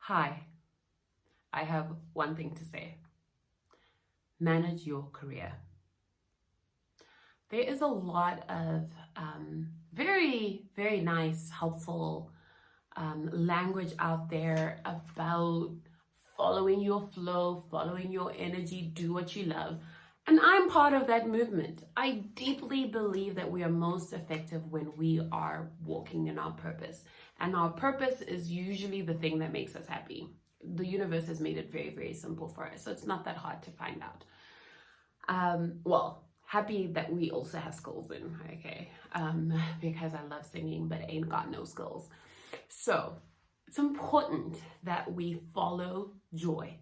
Hi, I have one thing to say. Manage your career. There is a lot of very, very nice, helpful language out there about following your flow, following your energy, do what you love. And I'm part of that movement. I deeply believe that we are most effective when we are walking in our purpose. And our purpose is usually the thing that makes us happy. The universe has made it very, very simple for us. So it's not that hard to find out. Happy that we also have skills in, okay? Because I love singing, but ain't got no skills. So it's important that we follow joy.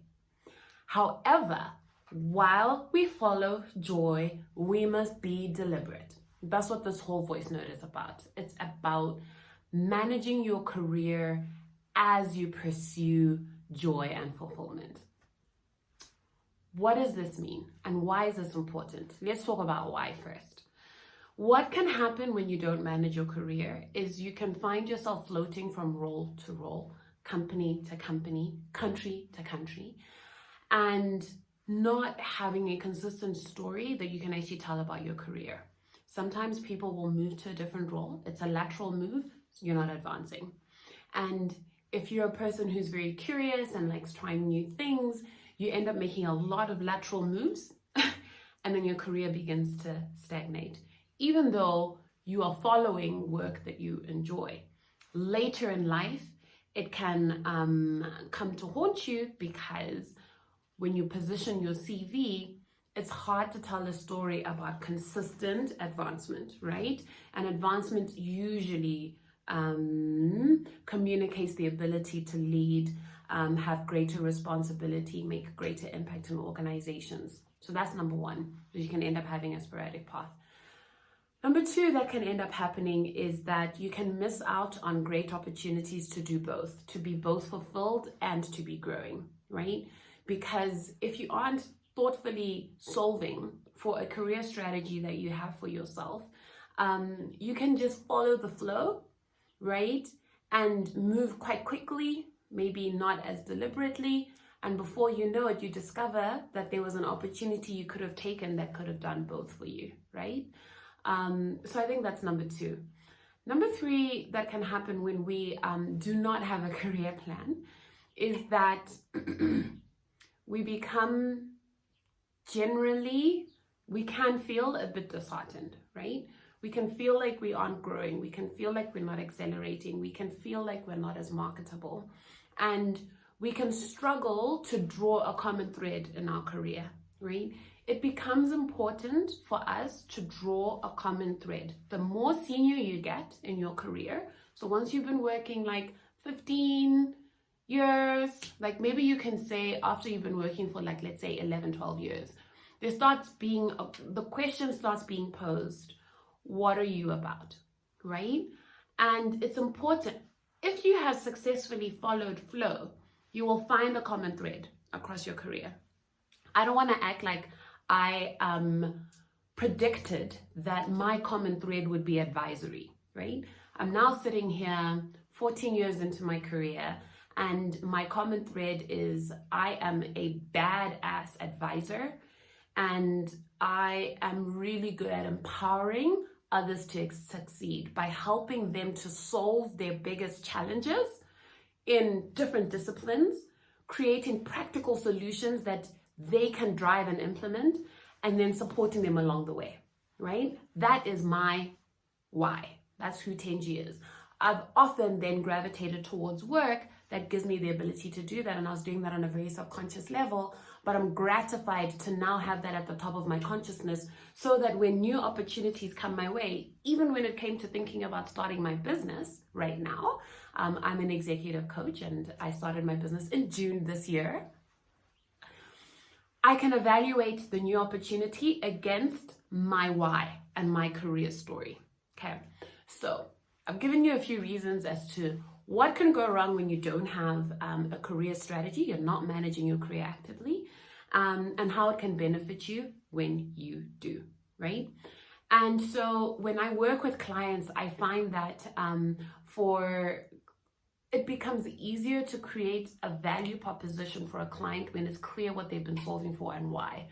However, while we follow joy, we must be deliberate. That's what this whole voice note is about. It's about managing your career as you pursue joy and fulfillment. What does this mean and why is this important? Let's talk about why first. What can happen when you don't manage your career is you can find yourself floating from role to role, company to company, country to country, and not having a consistent story that you can actually tell about your career. Sometimes people will move to a different role. It's a lateral move, so you're not advancing. And if you're a person who's very curious and likes trying new things, you end up making a lot of lateral moves and then your career begins to stagnate, even though you are following work that you enjoy. Later in life, it can come to haunt you because when you position your CV, it's hard to tell a story about consistent advancement, right? And advancement usually communicates the ability to lead, have greater responsibility, make greater impact in organizations. So that's number one. You can end up having a sporadic path. Number two that can end up happening is that you can miss out on great opportunities to do both, to be both fulfilled and to be growing, right? Because if you aren't thoughtfully solving for a career strategy that you have for yourself, you can just follow the flow, right? And move quite quickly, maybe not as deliberately. And before you know it, you discover that there was an opportunity you could have taken that could have done both for you, right? So I think that's number two. Number three that can happen when we do not have a career plan is that we become we can feel a bit disheartened, right? We can feel like we aren't growing. We can feel like we're not accelerating. We can feel like we're not as marketable. And we can struggle to draw a common thread in our career, right? It becomes important for us to draw a common thread. The more senior you get in your career, so once you've been working like 15 years, like maybe you can say after you've been working for like, let's say 11, 12 years, the question starts being posed. What are you about, right? And it's important. If you have successfully followed flow, you will find a common thread across your career. I don't want to act like I predicted that my common thread would be advisory, right? I'm now sitting here 14 years into my career, and my common thread is I am a badass advisor, and I am really good at empowering others to succeed by helping them to solve their biggest challenges in different disciplines, creating practical solutions that they can drive and implement, and then supporting them along the way, right? That is my why. That's who TENJI is. I've often then gravitated towards work that gives me the ability to do that, and I was doing that on a very subconscious level, but I'm gratified to now have that at the top of my consciousness so that when new opportunities come my way, even when it came to thinking about starting my business right now, I'm an executive coach and I started my business in June this year. I can evaluate the new opportunity against my why and my career story. Okay, so I've given you a few reasons as to what can go wrong when you don't have a career strategy, you're not managing your career actively, and how it can benefit you when you do, right? And so when I work with clients, I find that for it becomes easier to create a value proposition for a client when it's clear what they've been solving for and why.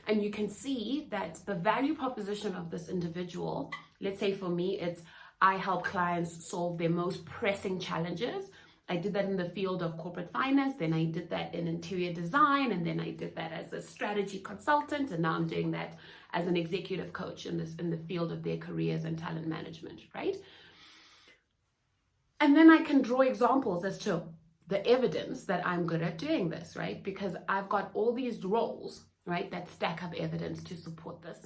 And you can see that the value proposition of this individual, let's say for me, it's I help clients solve their most pressing challenges. I did that in the field of corporate finance, then I did that in interior design, and then I did that as a strategy consultant, and now I'm doing that as an executive coach in the field of their careers and talent management, right? And then I can draw examples as to the evidence that I'm good at doing this, right? Because I've got all these roles, right, that stack up evidence to support this.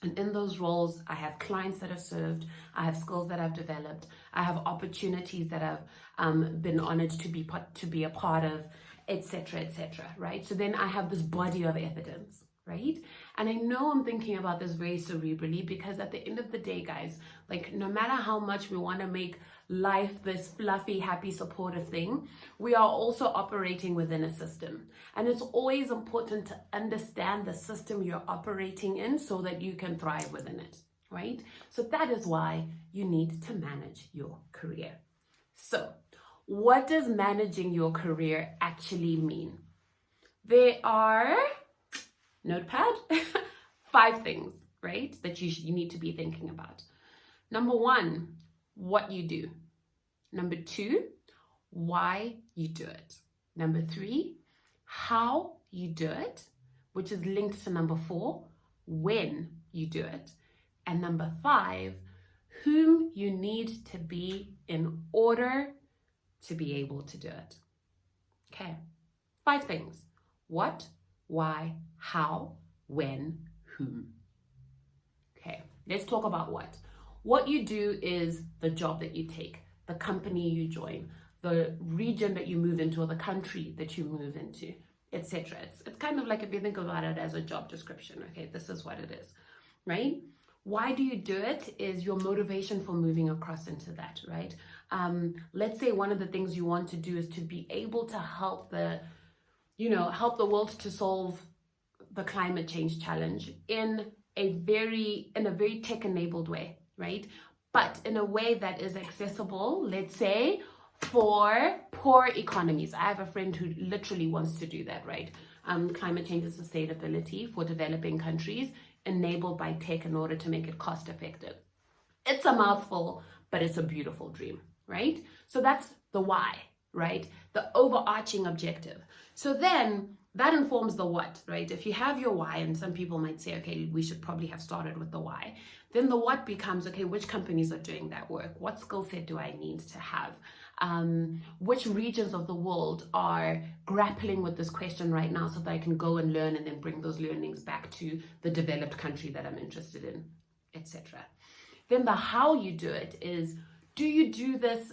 And in those roles, I have clients that I've served, I have skills that I've developed, I have opportunities that I've been honored to be a part of, etc., right? So then I have this body of evidence, right? And I know I'm thinking about this very cerebrally because at the end of the day, guys, like no matter how much we want to make life this fluffy, happy, supportive thing, we are also operating within a system. And it's always important to understand the system you're operating in so that you can thrive within it, right? So that is why you need to manage your career. So what does managing your career actually mean? There are, notepad, 5 things, right, that you need to be thinking about. Number 1, what you do. Number 2, why you do it. Number 3, how you do it, which is linked to number 4, when you do it. And number 5, whom you need to be in order to be able to do it. Okay, 5 things. What, why, how, when, whom. Okay, let's talk about what. What you do is the job that you take, the company you join, the region that you move into, or the country that you move into, etc. It's kind of like, if you think about it as a job description, okay, this is what it is, right? Why do you do it is your motivation for moving across into that, right? Let's say one of the things you want to do is to be able to help the world to solve the climate change challenge in a very tech-enabled way, right? But in a way that is accessible, let's say, for poor economies. I have a friend who literally wants to do that, right? Climate change and sustainability for developing countries enabled by tech in order to make it cost effective. It's a mouthful, but it's a beautiful dream, right? So that's the why, right? The overarching objective. So then that informs the what, right? If you have your why, and some people might say, okay, we should probably have started with the why. Then the what becomes, okay, which companies are doing that work? What skill set do I need to have? Which regions of the world are grappling with this question right now so that I can go and learn and then bring those learnings back to the developed country that I'm interested in, etc. Then the how you do it is, do you do this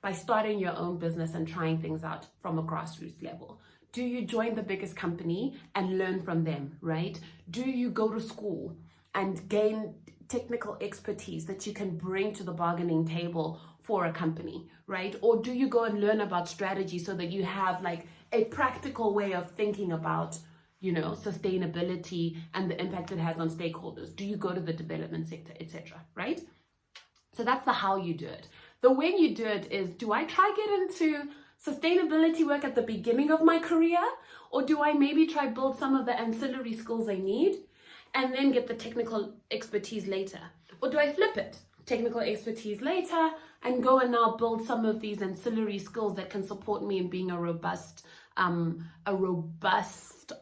by starting your own business and trying things out from a grassroots level? Do you join the biggest company and learn from them, right? Do you go to school and gain technical expertise that you can bring to the bargaining table for a company, right? Or do you go and learn about strategy so that you have like a practical way of thinking about, sustainability and the impact it has on stakeholders? Do you go to the development sector, etc., right? So that's the how you do it. The when you do it is, do I try get into sustainability work at the beginning of my career? Or do I maybe try build some of the ancillary skills I need and then get the technical expertise later? Or do I flip it? Technical expertise later and go and now build some of these ancillary skills that can support me in being a robust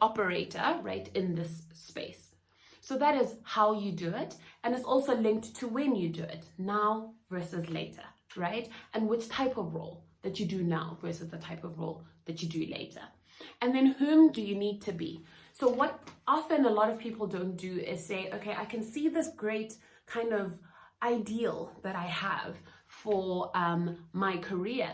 operator, right, in this space. So that is how you do it. And it's also linked to when you do it, now versus later, right? And which type of role that you do now versus the type of role that you do later. And then whom do you need to be? So what often a lot of people don't do is say, okay, I can see this great kind of ideal that I have for my career,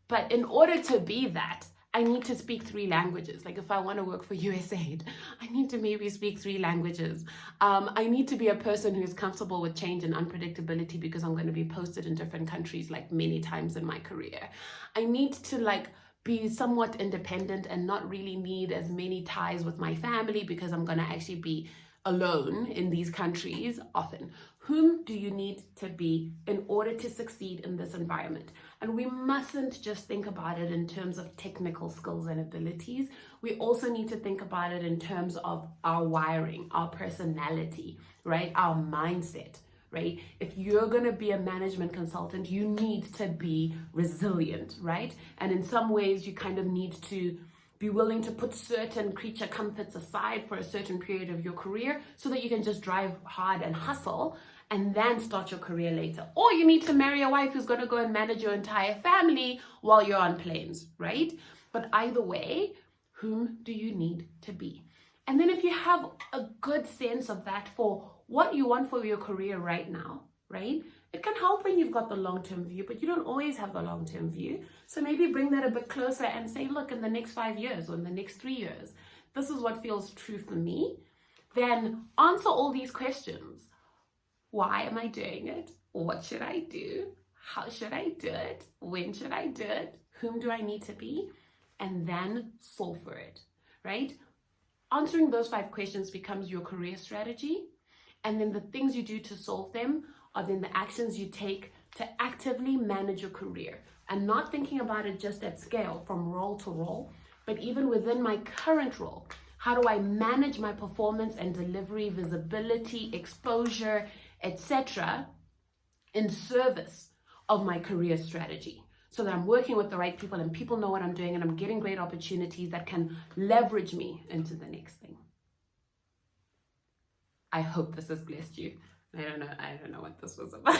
but in order to be that, I need to speak 3 languages. Like if I want to work for USAID, I need to maybe speak 3 languages. I need to be a person who is comfortable with change and unpredictability because I'm going to be posted in different countries like many times in my career. I need to be somewhat independent and not really need as many ties with my family because I'm going to actually be alone in these countries often. Whom do you need to be in order to succeed in this environment? And we mustn't just think about it in terms of technical skills and abilities. We also need to think about it in terms of our wiring, our personality, right? Our mindset, right? If you're going to be a management consultant, you need to be resilient, right? And in some ways, you kind of need to be willing to put certain creature comforts aside for a certain period of your career so that you can just drive hard and hustle and then start your career later. Or you need to marry a wife who's going to go and manage your entire family while you're on planes, right? But either way, whom do you need to be? And then if you have a good sense of that for what you want for your career right now, right? It can help when you've got the long-term view, but you don't always have the long-term view. So maybe bring that a bit closer and say, look, in the next 5 years or in the next 3 years, this is what feels true for me. Then answer all these questions. Why am I doing it? What should I do? How should I do it? When should I do it? Whom do I need to be? And then solve for it, right? Answering those 5 questions becomes your career strategy. And then the things you do to solve them are then the actions you take to actively manage your career. And not thinking about it just at scale from role to role, but even within my current role. How do I manage my performance and delivery, visibility, exposure, etc. in service of my career strategy? So that I'm working with the right people and people know what I'm doing and I'm getting great opportunities that can leverage me into the next thing. I hope this has blessed you. I don't know what this was about.